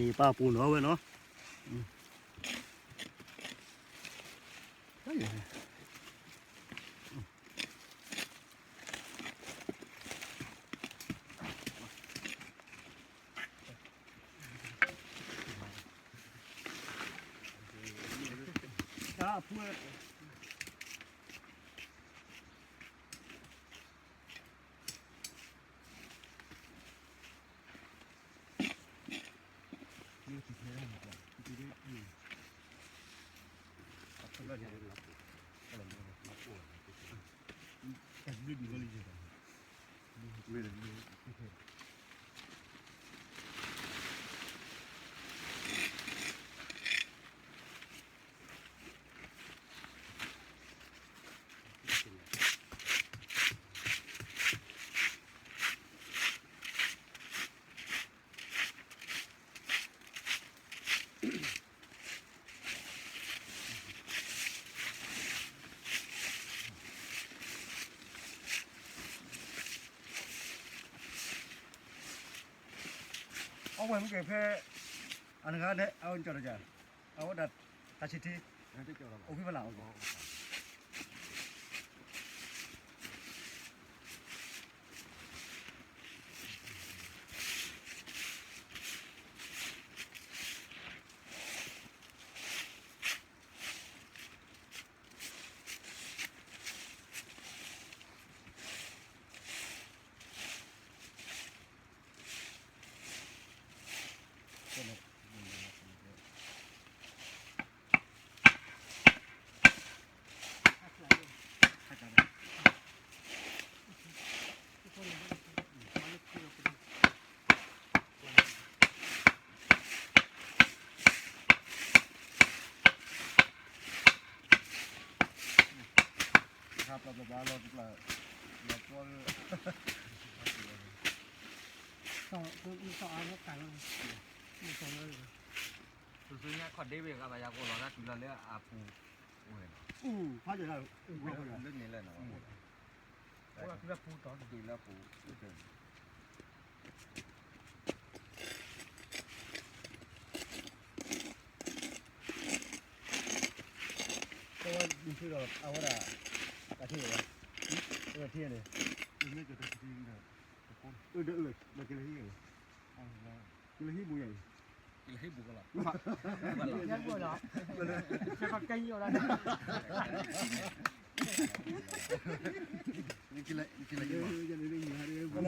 มีป้าปูเนาะเว้ยเนาะจ้าพูดเอาไว้เมื่อกี้เพื่ออันนั้นก็เนี่ยเอาจอดจ้ะเอาดัดตัดชิ้นที่โอ้พี่มาหลังครับเราจะเราตัวต่อเอาแล้วกันไม่ตรงเลยซื้อเนี่ยคอนเดวิกอะไรยาโกลอนะจุลเลืออาปูพอจะได้เรื่องนี้เลยนะว่าจุลปูต่อจุลปูเพราะว่าดินที่เราเอาว่ากระเทียมกระเทียมเลยไม่เกิดกระเทียมเลยเดือดเรากินอะไรที่กินอะไรที่บุญใหญ่กินให้บุกหรอยังบุญหรอจะปักใจอยู่แล้วกินอะไรกินอะไรจะได้มีอะไรบ้า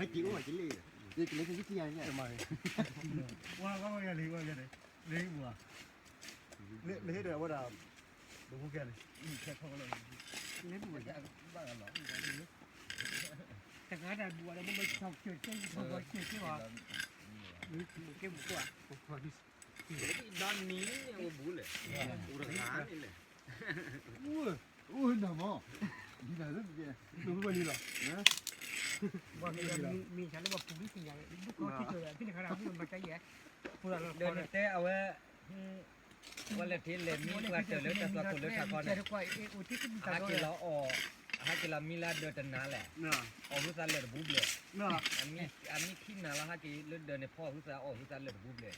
งกินว่ากินเลยกินอะไรที่ยังเนี่ยทำไมว่าอย่างนี้ว่าอย่างนี้เลี้ยงบัวเลี้ยงเดี๋ยวว่าดาวดูพวกแกเลยแค่เขาเลยเลี้ยงบัวจะบ้ากันหรอแต่งานแต่บัวแล้วมันไม่ชอบเชื่อเชื่อชอบเชื่อใช่ไหมหรือบุกเก็บบุกว่าด้านนี้เนี่ยบุเลยอุรกานี่เลยหนาหม้อดีนะรู้สึกดูไม่ดีหรอนะว่ามีฉันเรียกว่าปูริสิอย่างบุกเขาที่เจอที่ในขณะที่มันมาใจแย่เดินเตะเอาไว้วันละทีเลยมีกว่าเจอแล้วแต่ละคนเลยสักคนเนี่ยหากินแล้วหากินแล้วมีลาเดินนาแหละออกพิซซ่าเลยบุบเลยอันนี้ขี้นาแล้วหากินเดินในพ่อพิซซ่าออกพิซซ่าเลยบุบเลย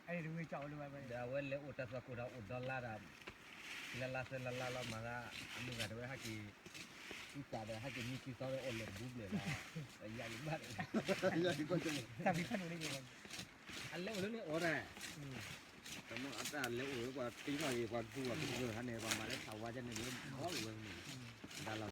ไอ้ดูไม่เจ้าเลยไปเดี๋ยววันเลยอุตส่าห์กูเราอุดดอลลาร์ละเซลลามาละอันนี้ก็ด้วยหากินพิซซ่าเลยหากินมีพิซซ่าเลยออกเลยบุบเลยละแต่ยาอยู่บ้านยาอยู่ก็จะแต่พี่ขนุนได้ยังอันเล็กเรื่องนี้โอ้แน่แต่เมื่ออันเล็กกว่าตีหน่อยกว่าผู้ว่าผู้เกิดฮันเนี่ยประมาณนี้ชาวว่าจะในเรื่องเขาอยู่เรื่องนี้แต่เรา